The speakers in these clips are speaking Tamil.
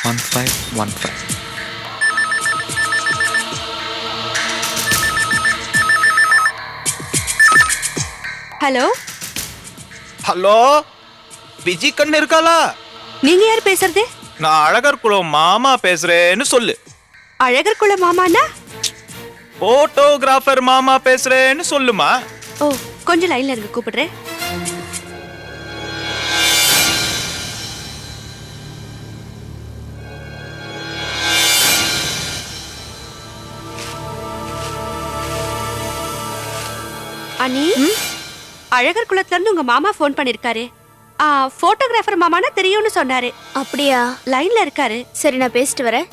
1515. ஹலோ ஹலோ, விஜி கண்ணு இருக்காளா? நீங்க யார் பேசுறது? நான் அழகர் குலம் மாமா பேசுறேன்னு சொல்லு. அழகர் குல மாமானா? போட்டோகிராஃபர் மாமா பேசுறேன்னு சொல்லுமா. ஓ, கொஞ்சம் லைன்ல இருங்க, கூப்பிடுறேன். அனி, அழகர் குலத்துல இருந்து உங்க மாமா போன் பண்ணிருக்காரு. போட்டோகிராஃபர் மாமானா தெரியும்னு சொன்னாரு. அப்படியா? லைன்ல இருக்காரு. சரி, நான் பேசிட்டு வரேன்.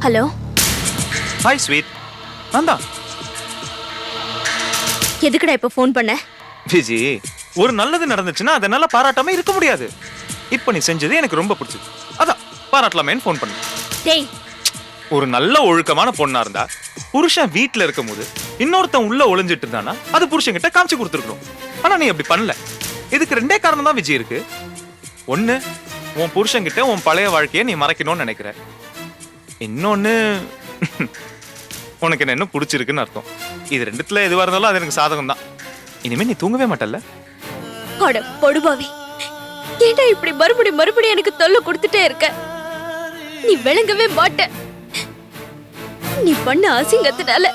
ஹலோ. ஹாய் ஸ்வீட், நான் தான். எதுக்குடா இப்ப ஃபோன் பண்ண? விஜி, ஒரு நல்லது நடந்துச்சுன்னா அதை நல்லா பாராட்டாம இருக்க முடியாது. இப்ப நீ செஞ்சது எனக்கு ரொம்ப பிடிச்சது, அதான் பாராட்டலாமேன்னு ஃபோன் பண்ண. டேய், ஒரு நல்ல ஒழுக்கமான பொண்ணா இருந்தா புருஷன் வீட்டுல இருக்கும் போது இன்னொருத்தன் உள்ள ஒளிஞ்சிட்டு இருந்தானா அது புருஷன் கிட்ட காமிச்சு கொடுத்துருக்கணும். ஆனா நீ அப்படி பண்ணல. இதுக்கு ரெண்டே காரணம் தான் விஜய் இருக்கு. ஒண்ணு, உன் புருஷன் கிட்ட உன் பழைய வாழ்க்கையை நீ மறைக்கணும்னு நினைக்கிற. இன்னொன்னு, உனக்கு என்ன இன்னும் பிடிச்சிருக்குன்னு அர்த்தம். இது ரெண்டுத்துல எதுவா இருந்தாலும் அது எனக்கு சாதகம் தான். இனிமே நீ தூங்கவே மாட்டல்ல? அட பொடுபாவி, ஏன்டா இப்படி மறுபடியும் எனக்கு தொல்லை கொடுத்துட்டே இருக்க? நீ விளங்கவே மாட்ட. நீ பண்ண அசிங்கத்தினால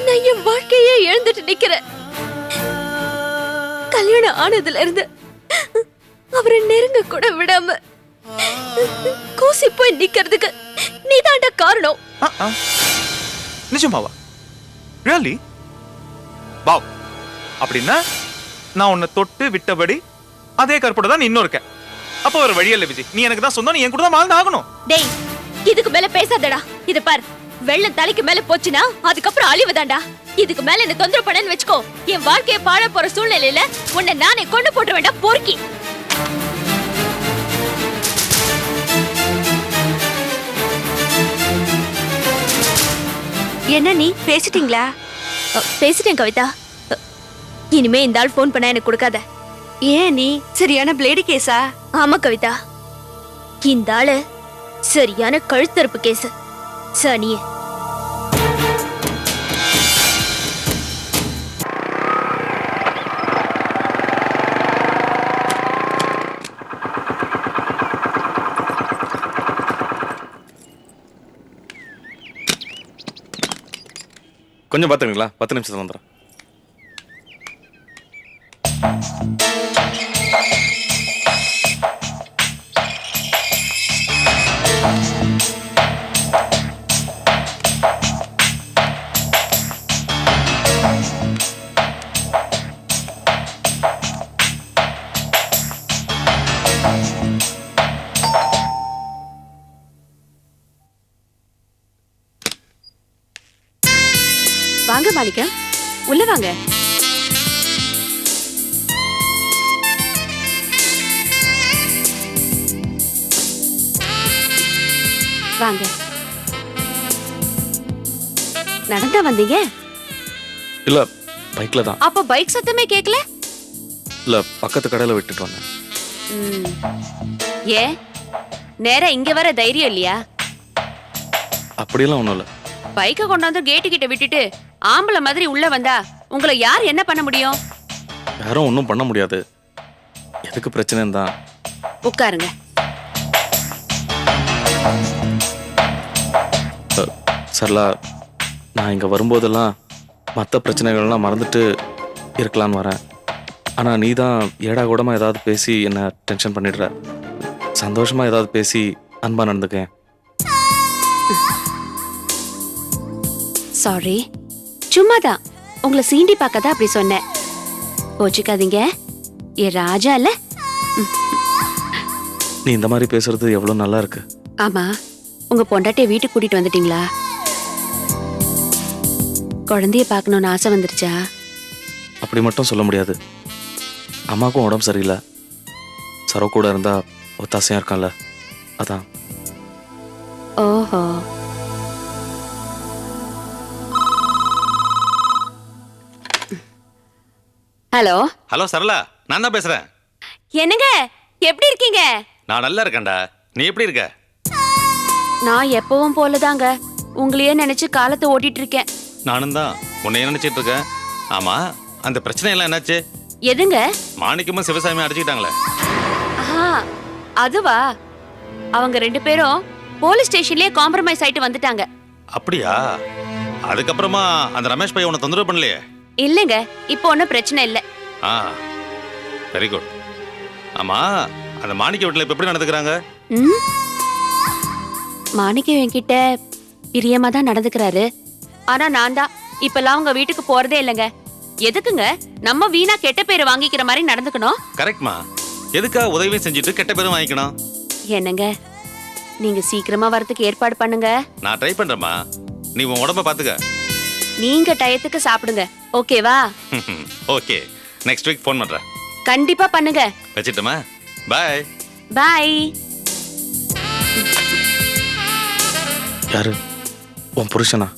நான் என் வாழ்க்கையே இழந்துட்டு நிக்கிறேன். கல்யாணம் ஆனதுல இருந்து அவரை நெருங்க கூட விடாம கூசி போய் நிக்கிறதுக்கு நீ தாண்டா காரணம். நிஜமாவா? ரியலி? வாவ். அப்படின்னா நான் உன்னை தொட்டு விட்டபடி அதே கற்போட தான் நீ இன்னும் இருக்க. அப்போ ஒரு வழி இல்ல விஜய், நீ எனக்கு தான் சொந்தம், நீ என் கூட தான் வாழ்ந்து ஆகணும். டேய், இதுக்கு மேல பேசாதடா. இத பார், வெள்ளம் தலைக்கு மேல போச்சுனா அதுக்கப்புறம் அழிவுதாண்டா. இதுக்கு மேல என்ன தொந்தரவு பண்ணேன்னு வெச்சுக்கோ, என் வாழ்க்கையை பாழ போற சூழ்நிலையில உன்னை நானே கொண்டு போட வேண்டாம் போர்க்கி. என்ன நீ பேசிட்டீங்களா? பேசிட்டேன் கவிதா. இனிமே இந்த ஆள் போன் பண்ண எனக்கு கொடுக்காத. ஏன் நீ சரியான பிளேடு கேஸா? ஆமா கவிதா, இந்த ஆளு சரியான கழுத்தறுப்பு கேஸ். சனியே. கொஞ்சம் பார்த்துங்களா? 10 நிமிஷத்துல வந்துடுறேன். வாங்க மாணிக்கம், உள்ள வாங்க. வாங்க. நடந்தா வந்தீங்க? இல்ல, பைக்ல தான். அப்ப பைக் சத்தமே கேக்கல? இல்ல, பக்கத்து கடையில விட்டுட்டு வந்தேன். ஏ, நேரா இங்க வர தைரியம் இல்லையா? அப்படியெல்லாம் ஒண்ணும் இல்ல. பைக்க கொண்டாந்து கேட்டு கிட்ட விட்டுட்டு ஆம்பளை மாதிரி உள்ள வந்தா உங்களை யார் என்ன பண்ண முடியும்? யாரும் ஒன்றும் பண்ண முடியாது. எதுக்கு பிரச்சனைன்னு தான். உட்காருங்க. சரளா, நான் இங்க வரும்போதெல்லாம் மற்ற பிரச்சனைகள்லாம் மறந்துட்டு இருக்கலான்னு வரேன். ஆனா நீ தான் ஏடா கூடமா ஏதாவது பேசி என்ன டென்ஷன் பண்ணிடுற. சந்தோஷமா ஏதாவது பேசி அன்பா நடந்துக்கேன். சாரி, சும்மாதான் உங்களை சீண்டி பார்க்கதான் அப்படி சொன்னேன். கோச்சிக்காதீங்க. ஏ ராஜா இல்ல? நீ இந்த மாதிரி பேசுறது எவ்வளோ நல்லா இருக்கு. ஆமா, உங்க பொண்டாட்டிய வீட்டுக்கு கூட்டிட்டு வந்துட்டீங்களா? குழந்தைய பார்க்கணும்னு ஆசை வந்துருச்சா? அப்படி மட்டும் சொல்ல முடியாது. அம்மாவுக்கும் உடம்பு சரியில்லை. சரோ கூட இருந்தா ஒத்தாசையா இருக்கான்ல, அதான். ஓஹோ. ஹலோ. ஹலோ சரளா, நான் தான் பேசுறேன். என்னங்க, எப்படி இருக்கீங்க? நான் நல்லா இருக்கேன்டா. நீ எப்படி இருக்க? நான் எப்பவும் போலதாங்க, உங்களையே நினைச்சு காலத்தை ஓட்டிட்டு இருக்கேன். நானும் தான் உன்னைய நினைச்சிட்டு இருக்கேன். ஆமா, அந்த பிரச்சனை எல்லாம் என்னாச்சு? எதுங்க? மாணிக்கமும் சிவசாமி அடிச்சுக்கிட்டாங்களே. ஆஹா, அதுவா? அவங்க 2 பேரும் போலீஸ் ஸ்டேஷன்லயே காம்ப்ரமைஸ் ஆயிட்டு வந்துட்டாங்க. அப்படியா? அதுக்கப்புறமா அந்த ரமேஷ் பையன் உன்னை தொந்தரவு பண்ணலையே? இல்லங்க, இப்போ ஒன்னும் பிரச்சனை இல்ல. ஆ, வெரி குட். ஆமா, அந்த மாணிக்க வீட்டுல இப்ப எப்படி நடந்துக்கிறாங்க? ம்? மாணிக்கம் என்கிட்ட பிரியமா தான் நடந்துக்கிறாரு. ஆனா நான் தான் இப்பெல்லாம் உங்க வீட்டுக்கு போறதே இல்லைங்க. எதுக்குங்க நம்ம வீணா கெட்ட பேரை வாங்கிக்கிற மாதிரி நடந்துக்கணும்? கரெக்ட்மா. எதுக்கா உதவியும் செஞ்சுட்டு கெட்ட பேரும் வாங்கிக்கணும்? என்னங்க, நீங்க சீக்கிரமா வரதுக்கு ஏற்பாடு பண்ணுங்க. நான் ட்ரை பண்றேம்மா. நீ உன் உடம்ப பாத்துக்க. நீங்க டயத்துக்கு சாப்பிடுங்க, ஓகேவா? ஓகே, நெக்ஸ்ட் வீக் ஃபோன் பண்றேன். கண்டிப்பா பண்ணுங்க. வச்சிட்டுமா? பாய். பாய். யாரு? உன் புருஷனா?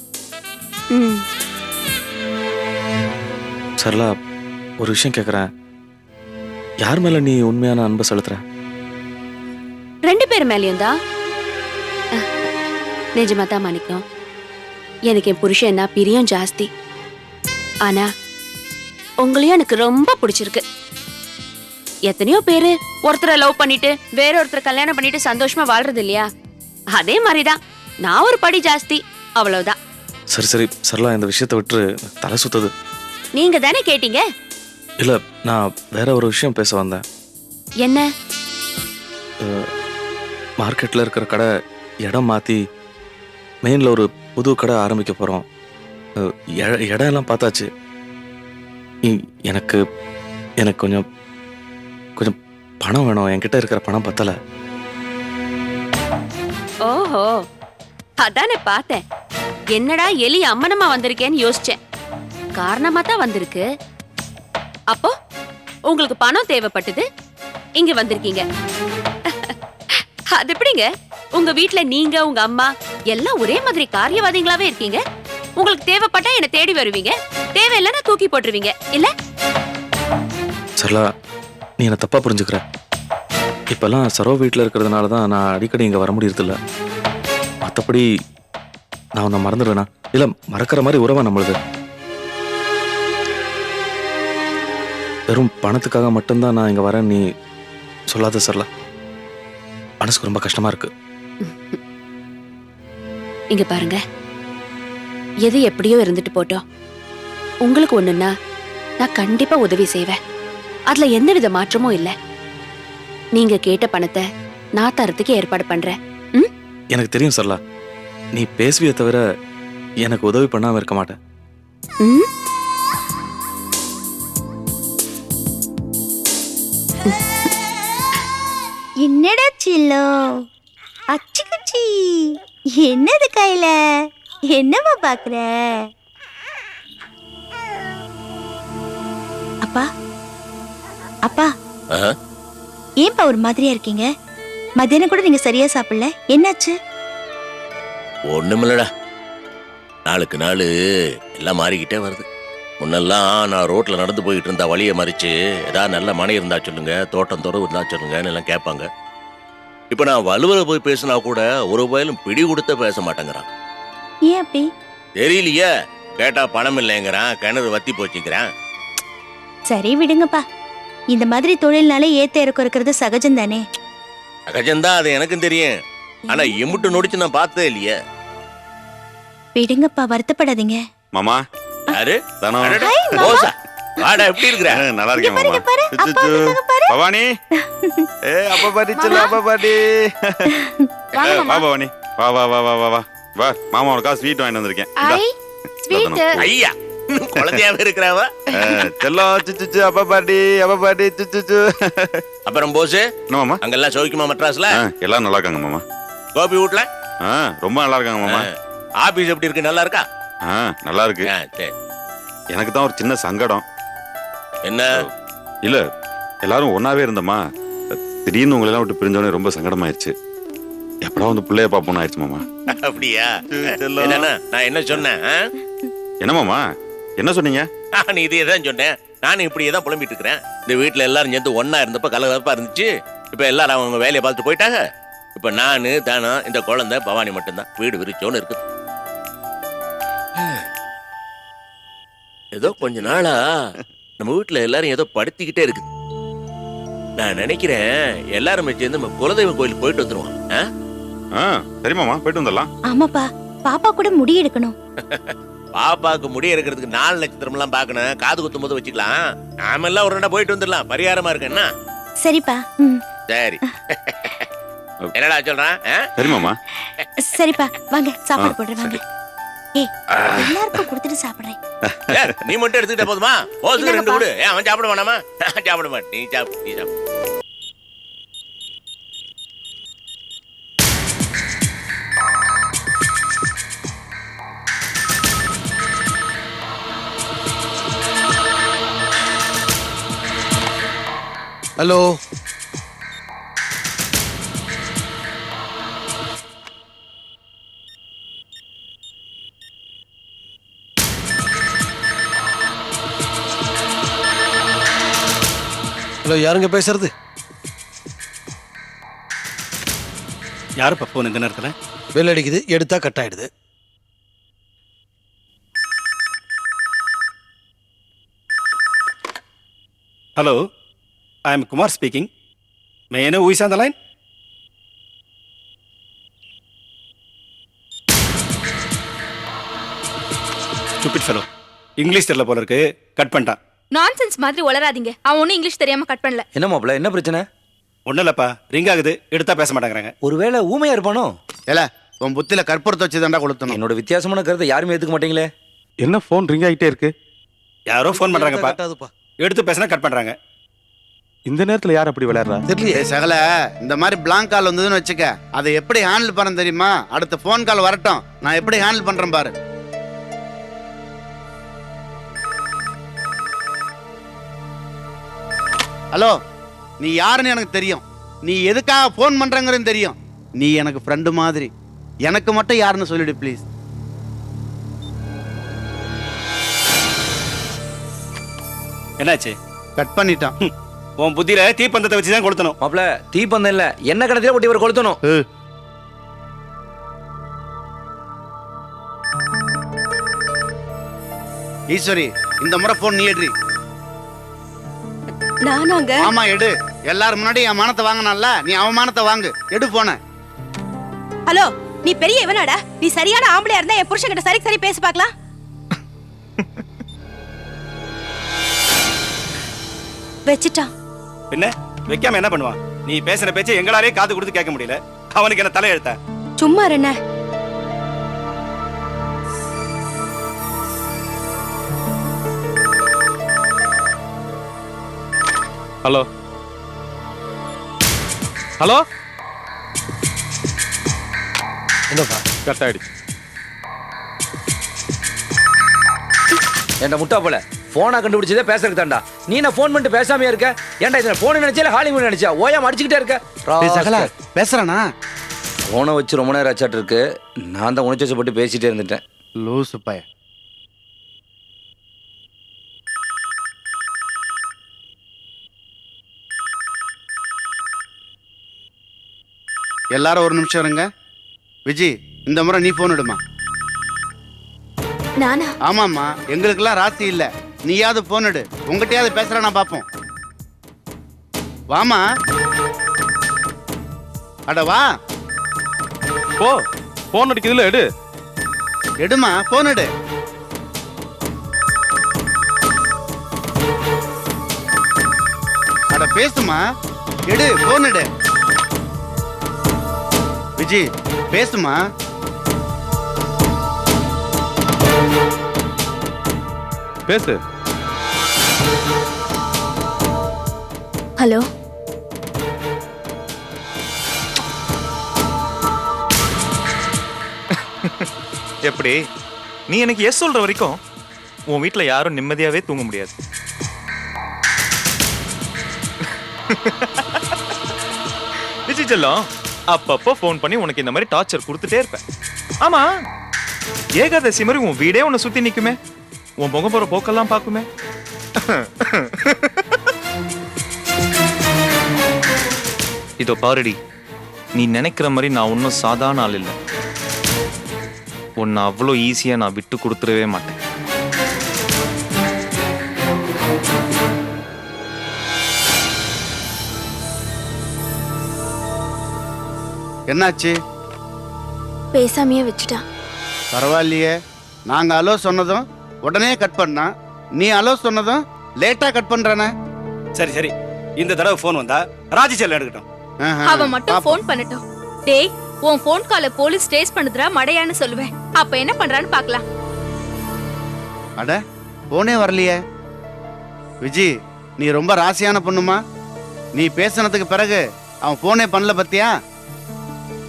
ம். சரளா, ஒரு விஷயம் கேட்குறேன். யார் மேல நீ உண்மையான அன்பை செலுத்துற? 2 பேர் மேலயும் தான். நிஜமா தான் மாணிக்கம், எனக்கு என் புருஷன் என்ன பிரியம் ஜாஸ்தி. ஆனா உங்களையும் எனக்கு ரொம்ப பிடிச்சிருக்கு. எத்தனையோ பேரு ஒருத்தரை லவ் பண்ணிட்டு வேற ஒருத்தரை கல்யாணம் பண்ணிட்டு சந்தோஷமா வாழ்றது இல்லையா? அதே மாதிரிதான் நான் ஒரு படி ஜாஸ்தி, அவ்வளவுதான். சரி சரி சரளா, இந்த விஷயத்தை விட்டு தலை சுத்துது. நீங்க தானே கேட்டீங்க. இல்ல, நான் வேற ஒரு விஷயம் பேச வந்தேன். என்ன? மார்க்கெட்ல இருக்கிற கடை இடம் மாத்தி மெயின்ல ஒரு புது கடை ஆரம்பிக்க போறோம். இடம் எல்லாம் பார்த்தாச்சு. எனக்கு எனக்கு கொஞ்சம் கொஞ்சம் பணம் வேணும். என்கிட்ட இருக்கிற பணம் பத்தல. ஓஹோ, அதானே பார்த்தேன். என்னடா எலி அம்மனமா வந்திருக்கேன்னு யோசிச்சேன். காரணமா தான் வந்திருக்கு. அப்போ உங்களுக்கு பணம் தேவைப்பட்டது, இங்க வந்திருக்கீங்க. அது எப்படிங்க? உங்க வீட்ல நீங்க உங்க அம்மா எல்லாம் ஒரே மாதிரி காரியவாதிகளாவே இருக்கீங்க. உங்களுக்கு தேவைப்பட்டா என்ன தேடி வருவீங்க, தேவையில்லைன்னா தூக்கி போட்டுருவீங்க இல்ல? சரளா, நீ என்ன தப்பா புரிஞ்சுக்கிற. இப்பெல்லாம் சரோ வீட்டில் இருக்கிறதுனால தான் நான் அடிக்கடி இங்கே வர முடியறதில்ல. மற்றபடி நான் உன்னை மறந்துடுவேனா? இல்லை, மறக்கிற மாதிரி உறவா நம்மளுது. வெறும் பணத்துக்காக மட்டும்தான் நான் இங்கே வரேன் நீ சொல்லாத சரளா. மனசுக்கு ரொம்ப கஷ்டமா இருக்கு. இங்க பாருங்க, எது எப்படியோ இருந்துட்டு போட்டோம். உங்களுக்கு ஒண்ணுன்னா நான் கண்டிப்பா உதவி செய்வேன். அதுல எந்த வித மாற்றமும் இல்ல. நீங்க கேட்ட பணத்தை நான் தரத்துக்கு ஏற்பாடு பண்றேன். ம்? எனக்கு தெரியும் சரளா, நீ பேசுவிய தவிர எனக்கு உதவி பண்ணாம இருக்க மாட்டேன். ம்? என்னடா சில்லோ, அச்சுக்குச்சி, என்னது கையில? என்னவா பாக்குற? அப்பா அப்பா, ஏன்பா ஒரு மாதிரியா இருக்கீங்க? மத்தியானம் கூட நீங்க சரியா சாப்பிடல, என்னாச்சு? ஒண்ணுமில்லடா, நாளுக்கு நாள் எல்லாம் மாறிக்கிட்டே வருது. முன்னெல்லாம் நான் ரோட்ல நடந்து போயிட்டு இருந்தா வழியை மறிச்சு ஏதாவது நல்ல மனை இருந்தா சொல்லுங்க, தோட்டம் துறவு இருந்தா சொல்லுங்கன்னு எல்லாம் கேட்பாங்க. இப்ப நான் வலுவல போய் பேசினா கூட ஒரு வயலும் பிடி கொடுத்த பேச மாட்டேங்கிறான். ஏன் அப்படி? தெரியலையே, கேட்டா பணம் இல்லைங்கிறான், கிணறு வத்தி போச்சுங்கிறான். சரி விடுங்கப்பா, இந்த மாதிரி தொழில்னால ஏத்த இறக்கம் இருக்கிறது சகஜம் தானே. சகஜம்தான், அது எனக்கும் தெரியும். ஆனா எமுட்டு நொடிச்சு நான் பார்த்ததே இல்லையே. விடுங்கப்பா, வருத்தப்படாதீங்க. மாமா, யாரு? தானோ? அடடே, ரோசா. வாடா, எப்படி இருக்கிற? நல்லா இருக்கேன் மாமா. பாரு, அப்பா வந்தாங்க பாரு. பவானி, அப்பா பாட்டி செல்ல, அப்பா பாட்டி. வா பவானி, வா வா வா வா வா வா வா. மாமா உனக்கா ஸ்வீட் வாங்கிட்டு வந்திருக்கேன். இந்தா. ஐ, ஸ்வீட். ஐயா, இன்னும் குழந்தையாவே இருக்கிறாவ. செல்லம் சுச்சு அப்பா பாட்டி சுச்சு. அப்புறம் போஸ், என்ன மாமா? அங்கெல்லாம் சௌக்கியமா மெட்ராஸ்ல? எல்லாரும் நல்லா இருக்காங்க மாமா. கோபி வீட்ல ரொம்ப நல்லா இருக்காங்க மாமா. ஆபீஸ் எப்படி இருக்கு? நல்லா இருக்கா? நல்லா இருக்கு. சரி. எனக்கு தான் ஒரு சின்ன சங்கடம். என்ன? இல்ல எல்லாரும் ஒன்னாவே இருந்தோமா, திடீர்னு உங்களை எல்லாம் விட்டு பிரிஞ்சோடனே ரொம்ப சங்கடமாயிருச்சு. எப்படா வந்து பிள்ளைய பாப்போம்னு ஆயிடுச்சு மாமா. அப்படியா? என்னன்னா நான் என்ன சொன்னேன்? என்ன மாமா என்ன சொன்னீங்க? நான் இதையே தான் சொன்னேன். நானும் இப்படியே தான் புலம்பிட்டு இருக்கிறேன். இந்த வீட்டுல எல்லாரும் சேர்ந்து ஒன்னா இருந்தப்ப கலகலப்பா இருந்துச்சு. இப்ப எல்லாரும் அவங்க வேலையை பார்த்துட்டு போயிட்டாங்க. இப்ப நானு தானா இந்த குழந்தை பவானி மட்டும்தான். வீடு விரிச்சோன்னு இருக்கு. ஏதோ கொஞ்ச நாளா நம்ம வீட்டுல எல்லாரும் ஏதோ படுத்திக்கிட்டே இருக்கு. நான் நினைக்கிறேன் எல்லாருமே சேர்ந்து நம்ம குலதெய்வ கோயிலுக்கு போயிட்டு வந்துருவோம். சரி மாமா, போயிட்டு வந்துடலாம். ஆமாப்பா, பாப்பா கூட முடி எடுக்கணும். பாப்பாக்கு முடிய இருக்கிறதுக்கு 4 நட்சத்திரம் எல்லாம் பாக்கணும். காது குத்தும் போது வச்சுக்கலாம். நாம எல்லாம் ஒரு ரெண்டா போயிட்டு வந்துடலாம். பரிகாரமா இருக்கு என்ன? சரிப்பா. சரி. என்னடா சொல்றான்? சரி மாமா. சரிப்பா, வாங்க சாப்பாடு போடுறேன். வாங்க. ஏய், எல்லாருக்கும் கொடுத்துட்டு சாப்பிடுறேன். நீ மட்டும் எடுத்துக்கிட்ட போதுமா? போசுக்கு 2 கொடு. அவன் சாப்பிட வேணாமா? சாப்பிட மாட்டேன். நீ சாப்பிடு. ஹலோ, யாருங்க பேசுறது? யாருப்பா போன் இந்த நேரத்தில்? பெல் அடிக்குது, எடுத்தா கட் ஆயிடுது. Hello, I am Kumar speaking. May I know who is on the line? Stupid fellow. English தெரியல போல இருக்கு. கட் பண்ணிட்டான். நான்சென்ஸ் மாதிரி உளராதீங்க. அவன் ஒன்னும் இங்கிலீஷ் தெரியாம கட் பண்ணல. என்ன மாப்பிள்ள, என்ன பிரச்சனை? ஒன்றும் இல்லைப்பா, ரிங் ஆகுது, எடுத்தா பேச மாட்டேங்கிறாங்க. ஒருவேளை ஊமையா இருப்பானோ? ஏல, உன் புத்தில கற்பூரத்தை வச்சு தாண்டா கொளுத்தணும். என்னோட வித்தியாசமான கருத்தை யாருமே ஏத்துக்க மாட்டீங்களே. என்ன போன் ரிங் ஆகிட்டே இருக்கு? யாரோ ஃபோன் பண்றாங்கப்பா. எடுத்து பேசினா கட் பண்றாங்க. இந்த நேரத்துல யார் அப்படி விளையாடுறா? தெரியல. சகல, இந்த மாதிரி பிளாங்க் கால் வந்ததுன்னு வச்சுக்க, அதை எப்படி ஹேண்டில் பண்ண தெரியுமா? அடுத்த போன் கால் வரட்டும், நான் எப்படி ஹேண்டில் பண்றேன் பாரு. ஹலோ, நீ யாருன்னு எனக்கு தெரியும். நீ எதுக்காக போன் பண்றங்கிறது தெரியும். நீ எனக்கு ஃப்ரெண்டு மாதிரி. எனக்கு மட்டும் யாருன்னு சொல்லிடு ப்ளீஸ். என்னாச்சு? கட் பண்ணிட்டான். உன் புத்தியில தீப்பந்தத்தை வச்சு தான் கொளுத்தணும். மாப்பிள்ள, தீப்பந்தம் இல்ல, என்ன கணத்திலே ஒட்டி இவர் கொளுத்தணும். ஈஸ்வரி, இந்த முறை போன் நீ எடுறி. நானாங்க? ஆமா, எடு. எல்லாரும் முன்னாடி என் மானத்தை வாங்கினால, நீ அவமானத்தை வாங்கு. எடு போன. ஹலோ, நீ பெரிய இவனாடா? நீ சரியான ஆம்பளையா இருந்தா என் புருஷன் கிட்ட சரி பேசி பார்க்கலாம். வெச்சிட்டான். பின்ன வைக்காம என்ன பண்ணுவான்? நீ பேசுற பேச்சை எங்களாலே காது கொடுத்து கேட்க முடியல. அவனுக்கு என்ன தலை எழுத்த? சும்மா என்ன? ஹலோ ஹலோ, என்னப்பா? கட் ஆயிடுச்சு. ஏன்டா முட்டா போல, போனா கண்டுபிடிச்சதே பேசுறதுக்கு தாண்டா. நீ என்ன போன் பண்ணிட்டு பேசாமையா இருக்க? ஏன்டா இதை போன் நினைச்சா ஹாலிவுட் நினைச்சா? ஓயாம அடிச்சுக்கிட்டே இருக்க. சகல பேசுறானா? போனை வச்சு ரொம்ப நேரம் ஆச்சாட்டு இருக்கு. நான் தான் உணர்ச்சி பேசிட்டே இருந்துட்டேன். லூசு பைய. எல்லாரும் ஒரு நிமிஷம் இருங்க. விஜி, இந்த முறை நீ போன் எடுமா. நானா? ஆமாம்மா, எங்களுக்கெல்லாம் ராசி இல்ல. நீயாவது போன் எடு. உங்ககிட்டயாவது பேசுறானா பாப்போம். வாமா. அட வா. போ, போன் அடிக்குதுல, எடு. எடுமா, போன் எடு. அட பேசுமா. எடு, போன் எடு. விஜி, பேசுமா. பேசு. ஹலோ, எப்படி நீ எனக்கு எஸ் சொல்ற வரைக்கும் உன் வீட்ல யாரும் நிம்மதியாவே தூங்க முடியாது. விஜி செல்லம், அப்பப்போ ஃபோன் பண்ணி உனக்கு இந்த மாதிரி டார்ச்சர் கொடுத்துட்டே இருப்பேன். ஆமா, ஏகாதசி மாதிரி உன் வீடே உன்னை சுத்தி நிக்குமே, உன் முகம் போற போக்கெல்லாம் பாக்குமே. இதோ பாருடி, நீ நினைக்கிற மாதிரி நான் ஒன்றும் சாதாரண ஆள் இல்லை. உன்னை அவ்வளோ ஈஸியா நான் விட்டு கொடுத்துடவே மாட்டேன். என்னாச்சு? பேசாமையே வச்சுட்டா. பரவாயில்லையே, நாங்க அலோ சொன்னதும் உடனே கட் பண்ணா, நீ அலோ சொன்னதும் லேட்டா கட் பண்றானே. சரி சரி, இந்த தடவை ஃபோன் வந்தா ராஜி செல்லம் எடுக்கட்டும். அவன் மட்டும் ஃபோன் பண்ணட்டும். டேய், உன் ஃபோன் கால போலீஸ் ட்ரேஸ் பண்ணுதுடா மடையான்னு சொல்லுவேன். அப்ப என்ன பண்றான்னு பார்க்கலாம். அட, போனே வரலையே. விஜி, நீ ரொம்ப ராசியான பொண்ணுமா. நீ பேசினதுக்கு பிறகு அவன் போனே பண்ணல பத்தியா?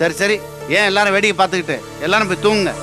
சரி சரி, ஏன் எல்லாரும் வேடிக்கை பார்த்துக்கிட்டு எல்லாரும் போய் தூங்குங்க.